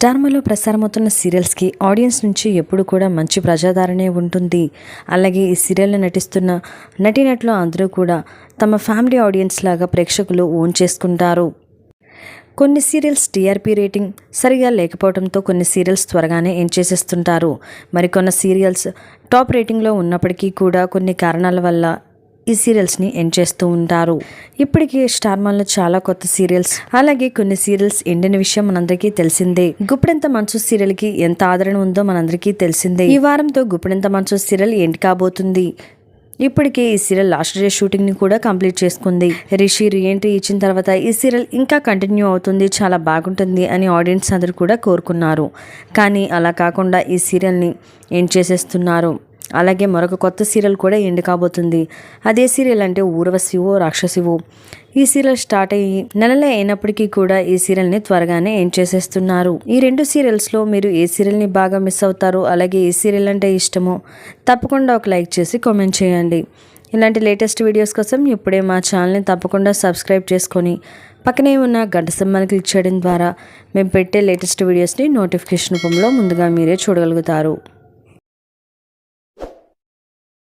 స్టార్మాలో ప్రసారమవుతున్న సీరియల్స్కి audience నుంచి ఎప్పుడు కూడా మంచి ప్రజాదరణే ఉంటుంది. అలాగే ఈ సీరియల్లో నటిస్తున్న నటీనటులు అందరూ కూడా తమ ఫ్యామిలీ ఆడియన్స్ లాగా ప్రేక్షకులు ఓన్ చేసుకుంటారు. కొన్ని సీరియల్స్ టీఆర్పీ రేటింగ్ సరిగా లేకపోవడంతో కొన్ని సీరియల్స్ త్వరగానే ఎండ్ చేసేస్తుంటారు. మరికొన్ని సీరియల్స్ టాప్ రేటింగ్లో ఉన్నప్పటికీ కూడా కొన్ని కారణాల వల్ల ఈ సీరియల్స్ని ఎండ్ చేస్తూ ఉంటారు. ఇప్పటికీ స్టార్మాలో చాలా కొత్త సీరియల్స్ అలాగే కొన్ని సీరియల్స్ ఎండిన విషయం మనందరికీ తెలిసిందే. గుప్పెడంత మంచు సీరియల్కి ఎంత ఆదరణ ఉందో మనందరికీ తెలిసిందే. ఈ వారంతో గుప్పెడంత మంచు సీరియల్ ఎండ్ కాబోతుంది. ఇప్పటికే ఈ సీరియల్ లాస్ట్ డే షూటింగ్ని కూడా కంప్లీట్ చేసుకుంది. రిషి రీఎంట్రీ ఇచ్చిన తర్వాత ఈ సీరియల్ ఇంకా కంటిన్యూ అవుతుంది, చాలా బాగుంటుంది అని ఆడియన్స్ అందరూ కూడా కోరుకున్నారు. కానీ అలా కాకుండా ఈ సీరియల్ని ఎండ్ చేసేస్తున్నారు. అలాగే మరొక కొత్త సీరియల్ కూడా ఎండ్ కాబోతుంది. అదే సీరియల్ అంటే ఊర్వశివో రాక్షసివో. ఈ సీరియల్ స్టార్ట్ అయ్యి నెలలే అయినప్పటికీ కూడా ఈ సీరియల్ని త్వరగానే ఎండ్ చేసేస్తున్నారు. ఈ రెండు సీరియల్స్లో మీరు ఏ సీరియల్ని బాగా మిస్ అవుతారో, అలాగే ఏ సీరియల్ అంటే ఇష్టమో తప్పకుండా ఒక లైక్ చేసి కామెంట్ చేయండి. ఇలాంటి లేటెస్ట్ వీడియోస్ కోసం ఇప్పుడే మా ఛానల్ని తప్పకుండా సబ్స్క్రైబ్ చేసుకొని పక్కనే ఉన్న గంట సింబల్ని క్లిక్ చేయడం ద్వారా మేము పెట్టే లేటెస్ట్ వీడియోస్ని నోటిఫికేషన్ రూపంలో ముందుగా మీరే చూడగలుగుతారు.